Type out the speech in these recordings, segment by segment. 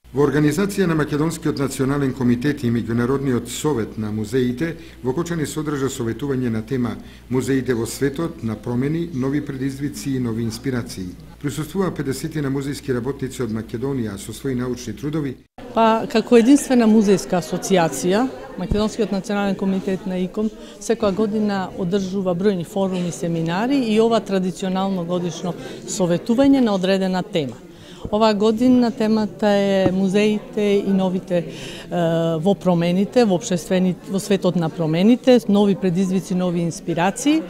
Во организација на Македонскиот национален комитет и Меѓународниот совет на музеите во Кочани се одржа советување на тема Музеите во светот на промени, нови предизвици и нови инспирации. Присуствуваа 50 на музејски работници од Македонија со своји научни трудови. Како единствена музејска асоциација, Македонскиот национален комитет на ИКОМ секоја година одржува бројни форуми, семинари и ова традиционално годишно советување на одредена тема. Оваа година темата е музеите и новите во промените, во светот на промените, нови предизвици, нови инспирации.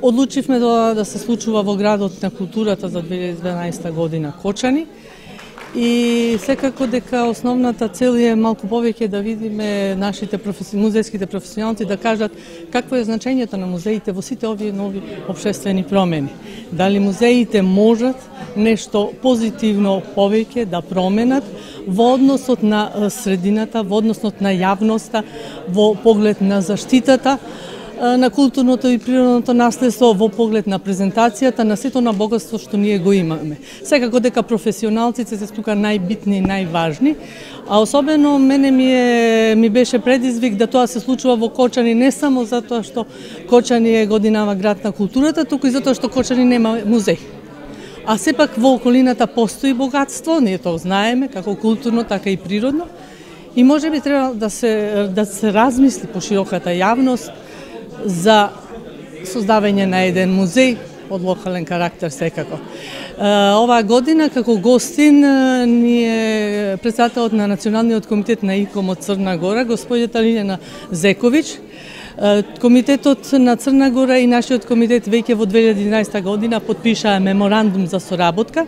Одлучивме да се случува во градот на културата за 2012 година Кочани. И секако дека основната цел е малку повеќе да видиме нашите музејските професионалци да кажат какво е значењето на музеите во сите овие нови општествени промени. Дали музеите можат нешто позитивно повеќе да променат во односот на средината, во односот на јавноста, во поглед на заштитата на културното и природното наследство, во поглед на презентацијата на сето на богатство што ние го имаме. Секако дека професионалците се тука најбитни и најважни, а особено мене ми беше предизвик да тоа се случува во Кочани не само затоа што Кочани е годинава град на културата, туку и затоа што Кочани нема музеј. А сепак во околината постои богатство, ние тоа знаеме, како културно, така и природно, и можеби треба да се размисли по широката јавност за создавање на еден музеј од локален карактер секако. Оваа година како гостин ни е председателот на Националниот комитет на ИКОМ од Црна Гора, господјата Лиљана Зековиќ. Комитетот на Црна Гора и нашиот комитет веќе во 2011 година подпишаа меморандум за соработка.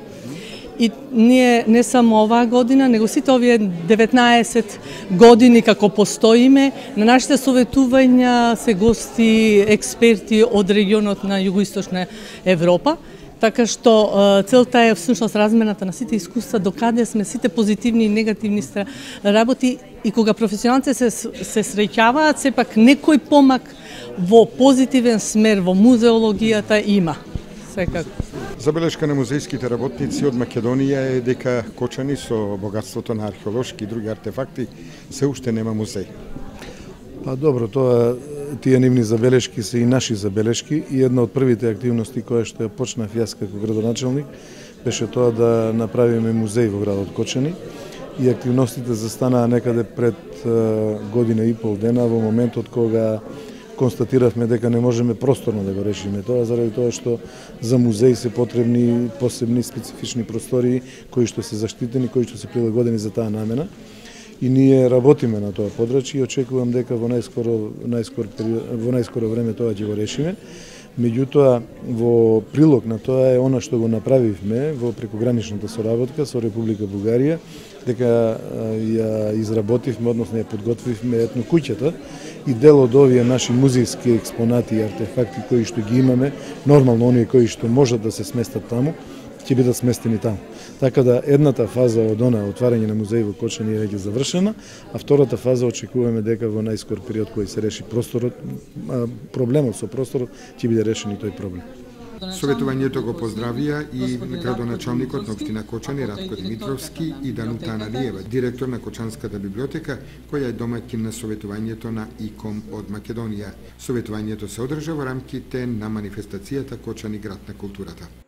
И ние не само оваа година, него сите овие 19 години како постоиме, на нашите советувања се гости експерти од регионот на Југоисточна Европа, така што целта е всушност размената на сите искуства, докаде сме сите позитивни и негативни работи, и кога професионалци се среќаваат, сепак некој помак во позитивен смер во музеологијата има. Секако. Забелешка на музејските работници од Македонија е дека Кочани со богатството на археолошки и други артефакти се уште нема музеј. Добро, тие нивни забелешки се и наши забелешки, и една од првите активности која што ја почнав јас како градоначелник беше тоа да направиме музеј во градот Кочани, и активностите застанаа некаде пред година и пол дена во моментот кога констатиравме дека не можеме просторно да го решиме тоа, заради тоа што за музеј се потребни посебни специфични простории кои што се заштитени, кои што се прилагодени за таа намена. И ние работиме на тоа подрачје и очекувам дека во најскоро време тоа ќе го решиме. Меѓутоа, во прилог на тоа е она што го направивме во прекограничната соработка со Република Бугарија, дека ја изработивме, односно ја подготвивме етно куќата, и дел од овие наши музејски експонати и артефакти кои што ги имаме, нормално оние кои што можат да се сместат таму, ќе бидат сместени таму. Така да едната фаза од отварање на музеј во Кочани е веќе завршена, а втората фаза очекуваме дека во најскор период кој се реши просторот, проблемот со просторот, ќе биде решен и тој проблем. Советувањето го поздравија и градоначалникот на општина Кочани Радко Димитровски и Данута Анариева, директор на Кочанската библиотека, која е домаќин на советувањето на ИКОМ од Македонија. Советувањето се одржа во рамките на манифестацијата Кочани град на културата.